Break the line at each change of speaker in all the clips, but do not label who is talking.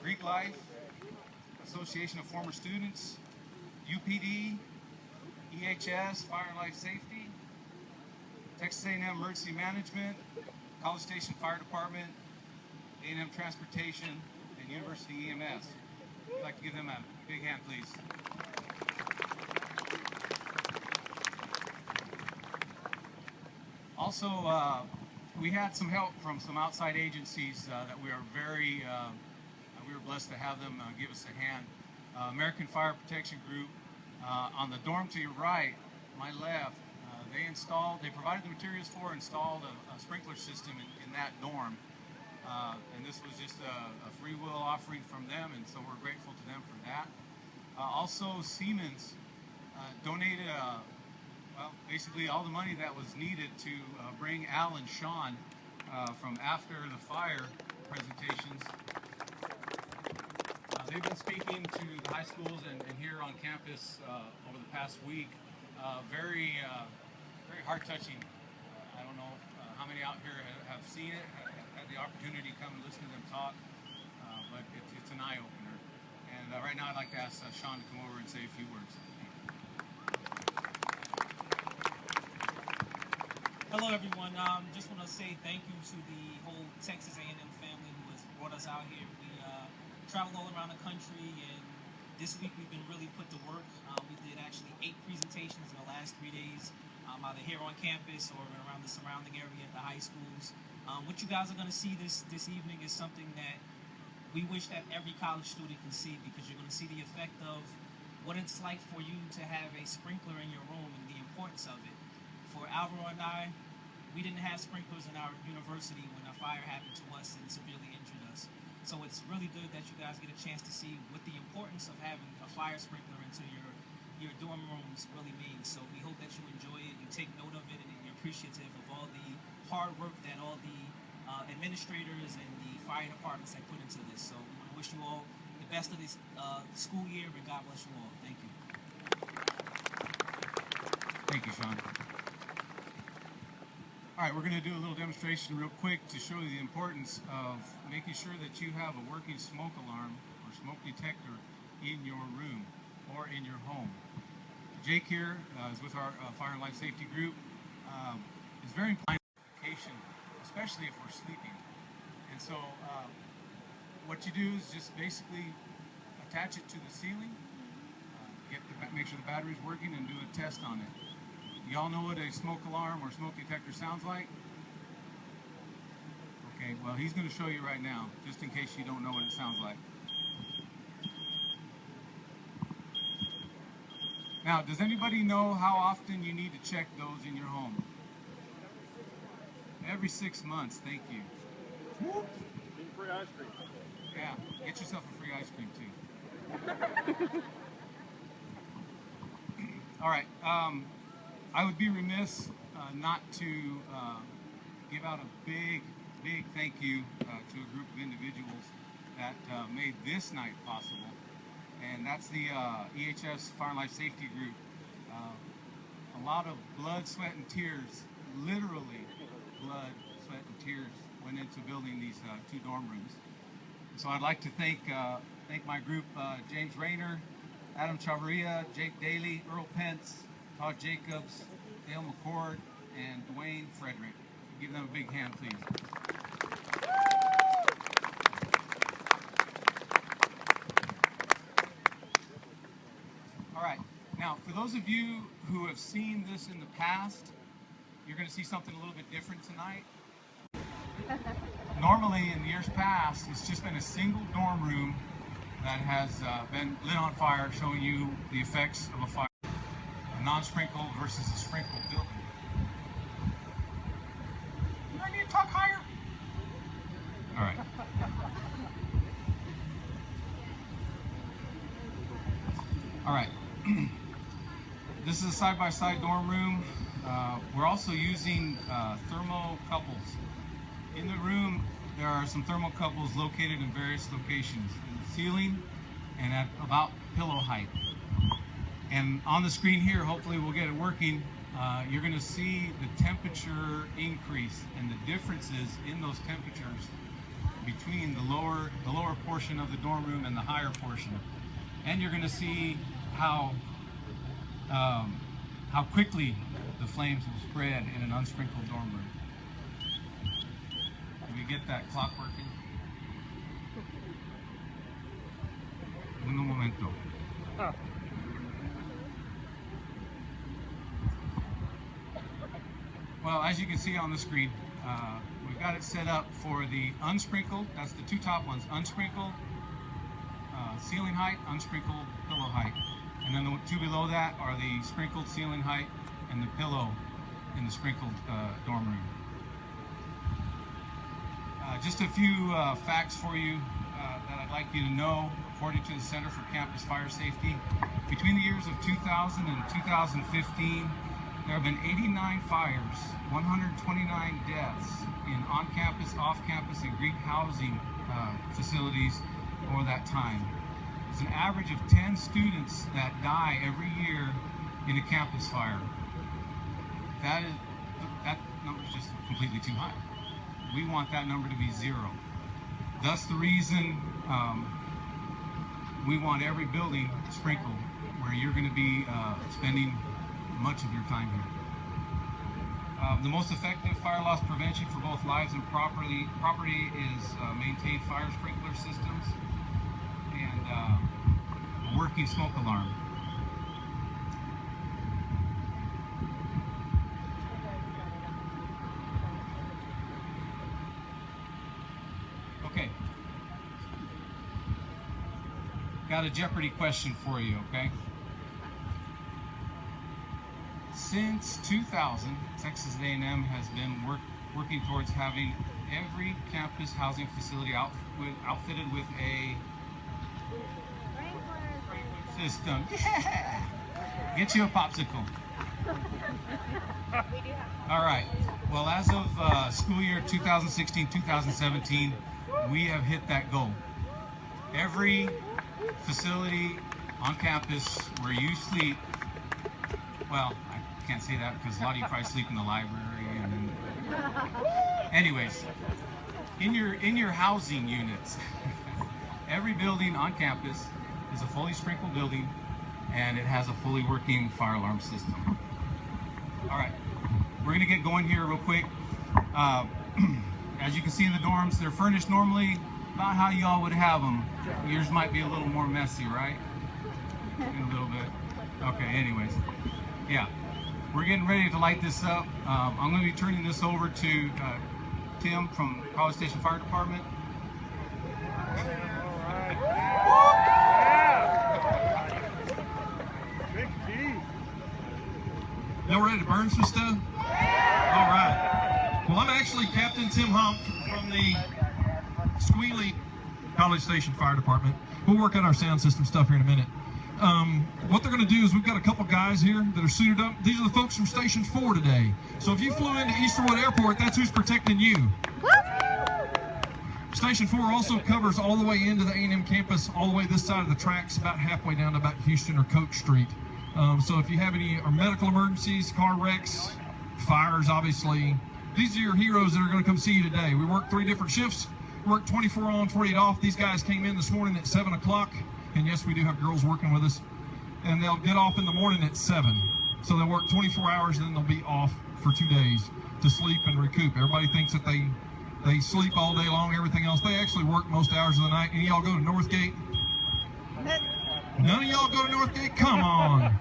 Greek Life, Association of Former Students, UPD, EHS, Fire and Life Safety, Texas A&M Emergency Management, College Station Fire Department, A&M Transportation, and University EMS. I'd like to give them a big hand, please. Also, we had some help from some outside agencies that we were blessed to have them give us a hand. American Fire Protection Group, on the dorm to your right, my left, they provided the materials for, installed a sprinkler system in that dorm. And this was just a free will offering from them, and so we're grateful to them for that. Also, Siemens donated basically all the money that was needed to bring Al and Sean from after the fire presentations. They've been speaking to the high schools and here on campus over the past week. Very heart-touching. I don't know how many out here have seen it, had the opportunity to come and listen to them talk, but it's an eye-opener. And right now I'd like to ask Sean to come over and say a few words.
Hello everyone, just want to say thank you to the whole Texas A&M family who has brought us out here. We traveled all around the country, and this week we've been really put to work. We did actually 8 presentations in the last 3 days, either here on campus or around the surrounding area at the high schools. What you guys are going to see this evening is something that we wish that every college student can see, because you're going to see the effect of what it's like for you to have a sprinkler in your room and the importance of it. For Alvaro and I, we didn't have sprinklers in our university when a fire happened to us and severely injured us. So it's really good that you guys get a chance to see what the importance of having a fire sprinkler into your dorm rooms really means. So we hope that you enjoy it, you take note of it, and you're appreciative of all the hard work that all the administrators and the fire departments have put into this. So we want to wish you all the best of this school year, and God bless you all. Thank you.
Thank you, Sean. All right, we're going to do a little demonstration real quick to show you the importance of making sure that you have a working smoke alarm or smoke detector in your room or in your home. Jake here is with our Fire and Life Safety Group. Is very important, especially if we're sleeping. And so what you do is just basically attach it to the ceiling, make sure the battery's working, and do a test on it. Y'all know what a smoke alarm or smoke detector sounds like? Okay, well, he's going to show you right now, just in case you don't know what it sounds like. Now, does anybody know how often you need to check those in your home? Every 6 months, thank you.
Whoop. Free ice cream.
Yeah, get yourself a free ice cream too. All right. I would be remiss not to give out a big thank you to a group of individuals that made this night possible, and that's the EHS Fire and Life Safety Group. A lot of blood, sweat, and tears, literally blood, sweat, and tears, went into building these 2 dorm rooms. So I'd like to thank my group, James Rayner, Adam Chavarria, Jake Daly, Earl Pence, Todd Jacobs, Dale McCord, and Dwayne Frederick. Give them a big hand, please. All right. Now, for those of you who have seen this in the past, you're going to see something a little bit different tonight. Normally, in years past, it's just been a single dorm room that has been lit on fire, showing you the effects of a fire. A non-sprinkled versus a sprinkled building. Do I need to talk higher? All right. All right. This is a side-by-side dorm room. We're also using thermocouples. In the room, there are some thermocouples located in various locations, in the ceiling and at about pillow height. And on the screen here, hopefully we'll get it working, you're going to see the temperature increase and the differences in those temperatures between the lower portion of the dorm room and the higher portion, and you're going to see how quickly the flames will spread in an unsprinkled dorm room. Can we get that clock working? Un momento. Well, as you can see on the screen, we've got it set up for the unsprinkled. That's the two top ones: unsprinkled ceiling height, unsprinkled pillow height. And then the two below that are the sprinkled ceiling height and the pillow in the sprinkled dorm room. Just a few facts for you that I'd like you to know. According to the Center for Campus Fire Safety, between the years of 2000 and 2015, there have been 89 fires, 129 deaths in on-campus, off-campus, and Greek housing facilities over that time. It's an average of 10 students that die every year in a campus fire. That number is just completely too high. We want that number to be zero. Thus the reason we want every building sprinkled, where you're going to be spending much of your time here. The most effective fire loss prevention for both lives and property is maintain fire sprinkler systems and a working smoke alarm. Okay. Got a Jeopardy question for you, okay? Since 2000, Texas A&M has been working towards having every campus housing facility outfitted with a system. Yeah! Get you a popsicle. All right. Well, as of school year 2016-2017, we have hit that goal. Every facility on campus where you sleep, well, I can't say that because a lot of you probably sleep in the library. And then, anyways, in your housing units, every building on campus is a fully sprinkled building, and it has a fully working fire alarm system. All right, we're gonna get going here real quick. As you can see in the dorms, they're furnished normally, not how y'all would have them. Yours might be a little more messy, right? A little bit. Okay, anyways, yeah. We're getting ready to light this up. I'm going to be turning this over to Tim from College Station Fire Department.
Big G.
Y'all ready to burn some stuff? All right. Well, I'm actually Captain Tim Hump from the Squealy College Station Fire Department. We'll work on our sound system stuff here in a minute. What they're going to do is we've got a couple guys here that are suited up. These are the folks from Station 4 today. So if you flew into Easterwood Airport, that's who's protecting you. Station 4 also covers all the way into the A&M campus, all the way this side of the tracks, about halfway down to about Houston or Coke Street. So if you have any medical emergencies, car wrecks, fires, obviously, these are your heroes that are going to come see you today. We work 3 different shifts. We work 24 on, 48 off. These guys came in this morning at 7 o'clock. And yes, we do have girls working with us. And they'll get off in the morning at 7. So they'll work 24 hours and then they'll be off for 2 days to sleep and recoup. Everybody thinks that they sleep all day long, everything else. They actually work most hours of the night. Any of y'all go to Northgate? None of y'all go to Northgate? Come on.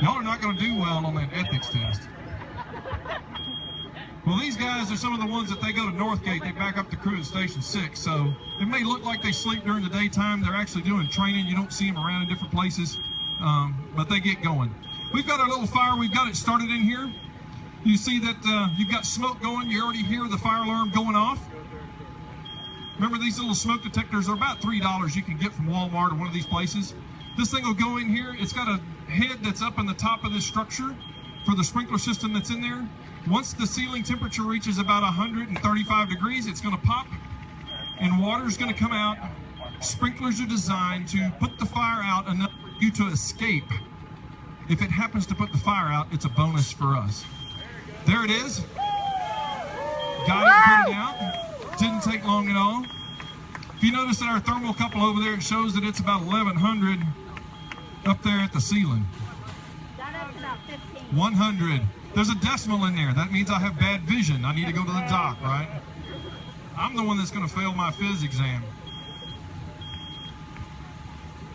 Y'all are not going to do well on that ethics test. Well, these guys are some of the ones that they go to Northgate. They back up the crew at Station 6. So it may look like they sleep during the daytime. They're actually doing training. You don't see them around in different places, but they get going. We've got our little fire. We've got it started in here. You see that you've got smoke going. You already hear the fire alarm going off. Remember, these little smoke detectors are about $3 you can get from Walmart or one of these places. This thing will go in here. It's got a head that's up in the top of this structure for the sprinkler system that's in there. Once the ceiling temperature reaches about 135 degrees, it's going to pop and water is going to come out. Sprinklers are designed to put the fire out enough for you to escape. If it happens to put the fire out, it's a bonus for us. There it is. Got it, put it out. Didn't take long at all. If you notice at our thermocouple over there, it shows that it's about 1100 up there at the ceiling.
That's about 15.
100. There's a decimal in there. That means I have bad vision. I need to go to the doc, right? I'm the one that's going to fail my phys exam.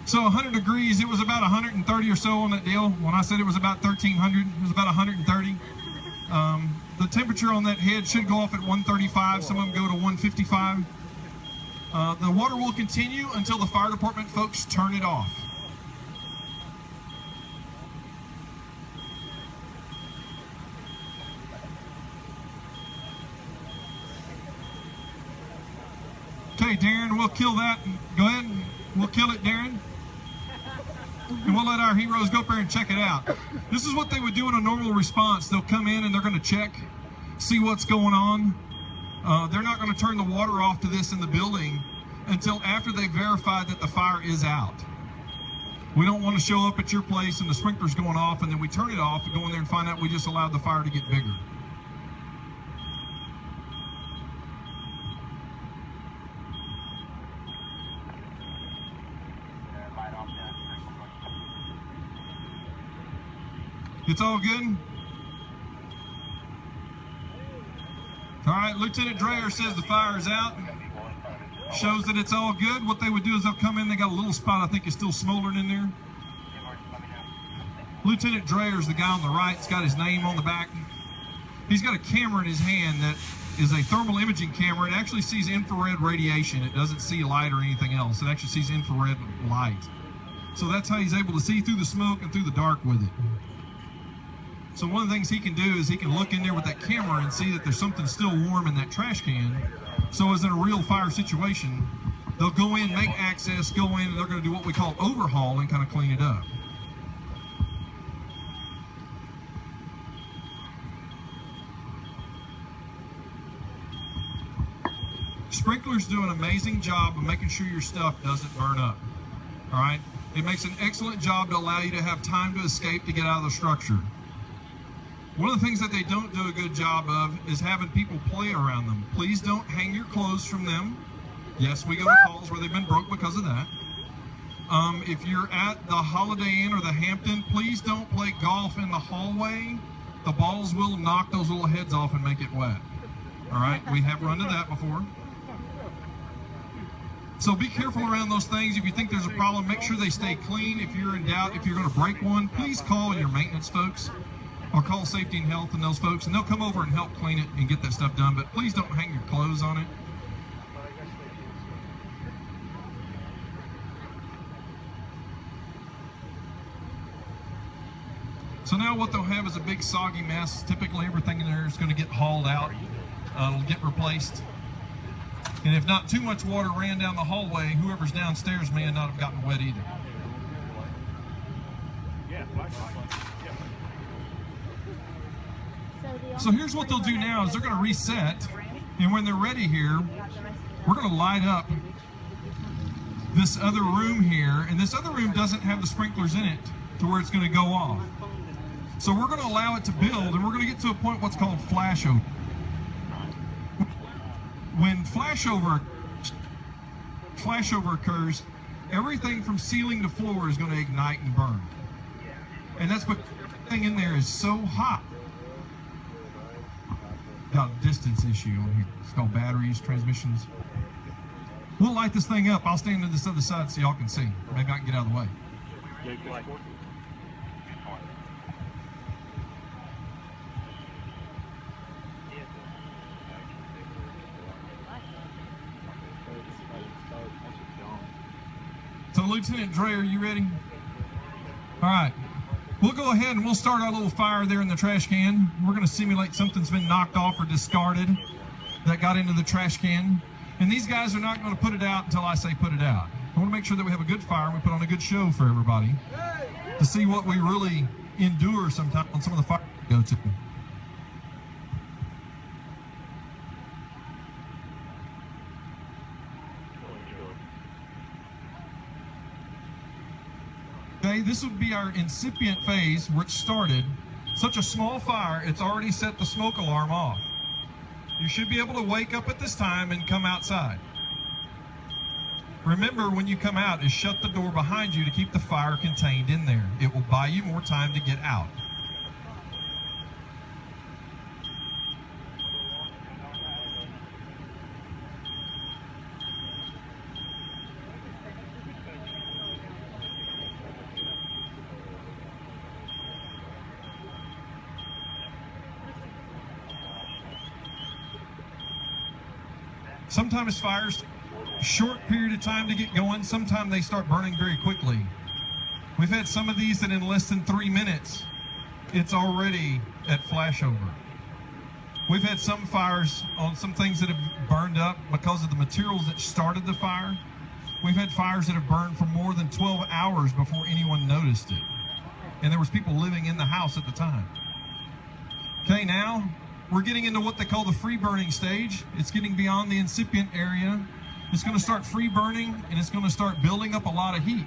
So 100 degrees, it was about 130 or so on that deal. When I said it was about 1300, it was about 130. The temperature on that head should go off at 135. Some of them go to 155. The water will continue until the fire department folks turn it off. Okay, Darren, we'll kill that. Go ahead. We'll kill it, Darren. And we'll let our heroes go up there and check it out. This is what they would do in a normal response. They'll come in and they're going to check, see what's going on. They're not going to turn the water off to this in the building until after they've verified that the fire is out. We don't want to show up at your place and the sprinkler's going off and then we turn it off and go in there and find out we just allowed the fire to get bigger. It's all good? All right, Lieutenant Dreyer says the fire is out. Shows that it's all good. What they would do is they'll come in, they got a little spot I think is still smoldering in there. Lieutenant Dreyer is the guy on the right. It's got his name on the back. He's got a camera in his hand that is a thermal imaging camera. It actually sees infrared radiation. It doesn't see light or anything else. It actually sees infrared light. So that's how he's able to see through the smoke and through the dark with it. So one of the things he can do is he can look in there with that camera and see that there's something still warm in that trash can. So as in a real fire situation, they'll go in, make access, go in, and they're going to do what we call overhaul and kind of clean it up. Sprinklers do an amazing job of making sure your stuff doesn't burn up. All right? It makes an excellent job to allow you to have time to escape to get out of the structure. One of the things that they don't do a good job of is having people play around them. Please don't hang your clothes from them. Yes, we go to calls where they've been broke because of that. If you're at the Holiday Inn or the Hampton, please don't play golf in the hallway. The balls will knock those little heads off and make it wet. All right, we have run into that before. So be careful around those things. If you think there's a problem, make sure they stay clean. If you're in doubt, if you're going to break one, please call your maintenance folks. Or call Safety and Health and those folks, and they'll come over and help clean it and get that stuff done, but please don't hang your clothes on it. So now what they'll have is a big soggy mess. Typically everything in there is going to get hauled out. It'll get replaced. And if not too much water ran down the hallway, whoever's downstairs may not have gotten wet either. So here's what they'll do now is they're going to reset, and when they're ready here, we're going to light up this other room here, and this other room doesn't have the sprinklers in it to where it's going to go off. So we're going to allow it to build, and we're going to get to a point what's called flashover. When flashover occurs, everything from ceiling to floor is going to ignite and burn. And that's what everything in there is so hot. Got a distance issue on here. It's called batteries, transmissions. We'll light this thing up. I'll stand on this other side so y'all can see. Maybe I can get out of the way. So Lieutenant Dreyer, you ready? All right. We'll go ahead and we'll start our little fire there in the trash can. We're going to simulate something's been knocked off or discarded that got into the trash can. And these guys are not going to put it out until I say put it out. I want to make sure that we have a good fire and we put on a good show for everybody to see what we really endure sometimes on some of the fires we go to. Okay, this would be our incipient phase, which started. Such a small fire, it's already set the smoke alarm off. You should be able to wake up at this time and come outside. Remember, when you come out, is shut the door behind you to keep the fire contained in there. It will buy you more time to get out. Sometimes fires short period of time to get going. Sometimes they start burning very quickly. We've had some of these that in less than 3 minutes, it's already at flashover. We've had some fires on some things that have burned up because of the materials that started the fire. We've had fires that have burned for more than 12 hours before anyone noticed it. And there was people living in the house at the time. Okay, now we're getting into what they call the free burning stage. It's getting beyond the incipient area. It's going to start free burning, and it's going to start building up a lot of heat.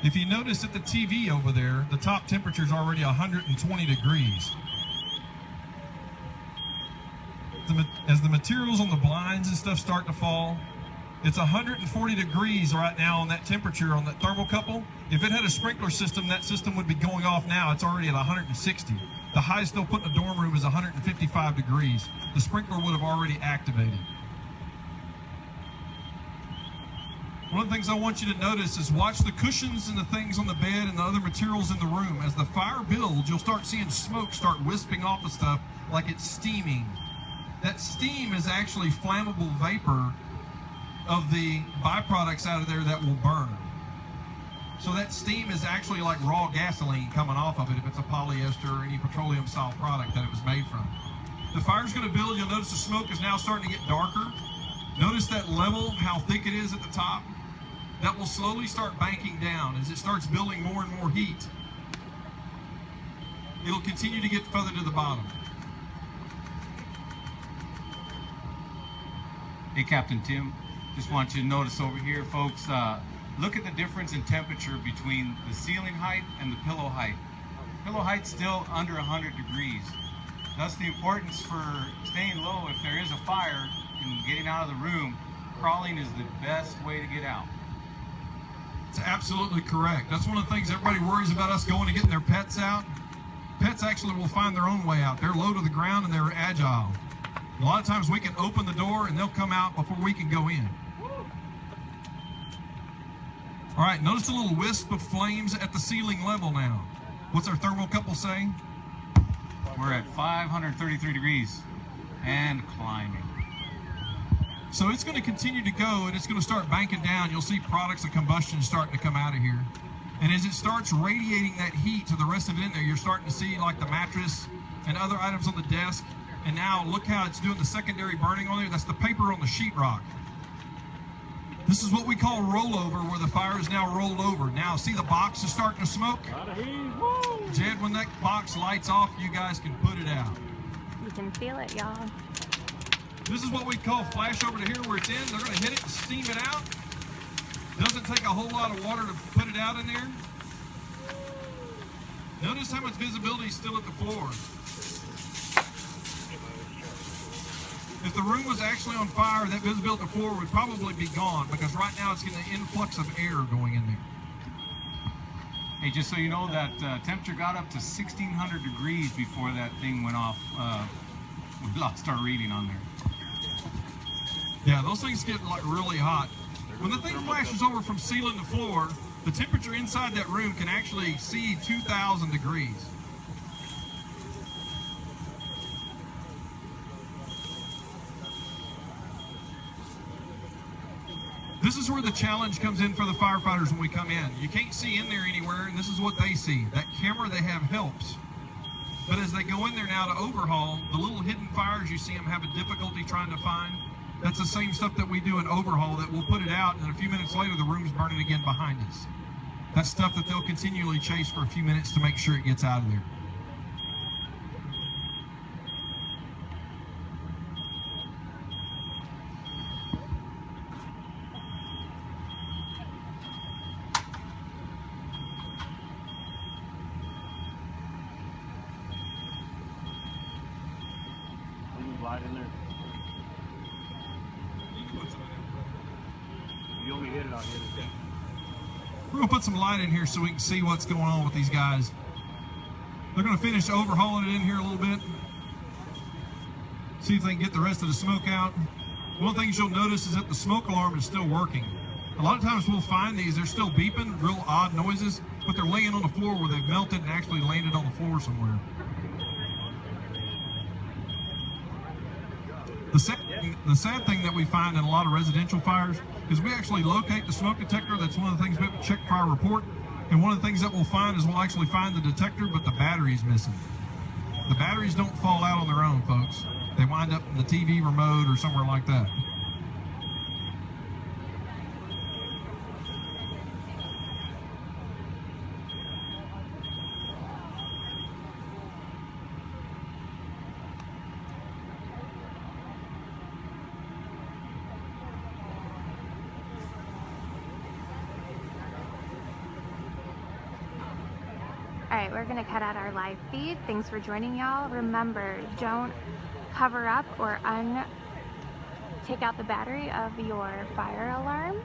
If you notice at the TV over there, the top temperature is already 120 degrees. As the materials on the blinds and stuff start to fall, it's 140 degrees right now on that temperature on that thermocouple. If it had a sprinkler system, that system would be going off now. It's already at 160. The highest they'll put in a dorm room is 155 degrees. The sprinkler would have already activated. One of the things I want you to notice is watch the cushions and the things on the bed and the other materials in the room. As the fire builds, you'll start seeing smoke start wisping off of stuff like it's steaming. That steam is actually flammable vapor of the byproducts out of there that will burn. So that steam is actually like raw gasoline coming off of it if it's a polyester or any petroleum style product that it was made from. The fire's going to build. You'll notice the smoke is now starting to get darker. Notice that level, how thick it is at the top. That will slowly start banking down as it starts building more and more heat. It'll continue to get further to the bottom.
Hey, Captain Tim, just want you to notice over here, folks, look at the difference in temperature between the ceiling height and the pillow height. Pillow height's still under 100 degrees. Thus the importance for staying low if there is a fire and getting out of the room. Crawling is the best way to get out.
It's absolutely correct. That's one of the things everybody worries about us going and getting their pets out. Pets actually will find their own way out. They're low to the ground and they're agile. A lot of times we can open the door and they'll come out before we can go in. All right, notice the little wisp of flames at the ceiling level now. What's our thermocouple saying?
We're at 533 degrees and climbing.
So it's going to continue to go and it's going to start banking down. You'll see products of combustion starting to come out of here. And as it starts radiating that heat to the rest of it in there, you're starting to see like the mattress and other items on the desk. And now look how it's doing the secondary burning on there. That's the paper on the sheetrock. This is what we call rollover, where the fire is now rolled over. Now see the box is starting to smoke? Jed, when that box lights off, you guys can put it out.
You can feel it, y'all.
This is what we call flash over to here where it's in. They're going to hit it and steam it out. Doesn't take a whole lot of water to put it out in there. Notice how much visibility is still at the floor. If the room was actually on fire, that visibility at the floor would probably be gone because right now it's getting an influx of air going in there.
Hey, just so you know, that temperature got up to 1,600 degrees before that thing went off. We lost our reading on there.
Yeah, those things get like really hot. When the thing flashes over from ceiling to floor, the temperature inside that room can actually exceed 2,000 degrees. This is where the challenge comes in for the firefighters when we come in. You can't see in there anywhere, and this is what they see. That camera they have helps. But as they go in there now to overhaul, the little hidden fires you see them have a difficulty trying to find, that's the same stuff that we do in overhaul that we'll put it out, and then a few minutes later the room's burning again behind us. That's stuff that they'll continually chase for a few minutes to make sure it gets out of there.
light in there? If you want me to hit it, I'll hit it.
We're gonna put some light in here so we can see what's going on with these guys. They're gonna finish overhauling it in here a little bit. See if they can get the rest of the smoke out. One of the things you'll notice is that the smoke alarm is still working. A lot of times we'll find these, they're still beeping, real odd noises, but they're laying on the floor where they've melted and actually landed on the floor somewhere. The sad thing that we find in a lot of residential fires is we actually locate the smoke detector. That's one of the things we have to check fire report. And one of the things that we'll find is we'll actually find the detector, but the battery's missing. The batteries don't fall out on their own, folks. They wind up in the TV remote or somewhere like that.
Alright, we're going to cut out our live feed. Thanks for joining, y'all. Remember, don't cover up or take out the battery of your fire alarms.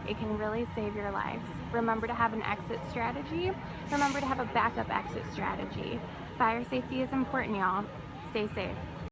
It can really save your lives. Remember to have an exit strategy. Remember to have a backup exit strategy. Fire safety is important, y'all. Stay safe.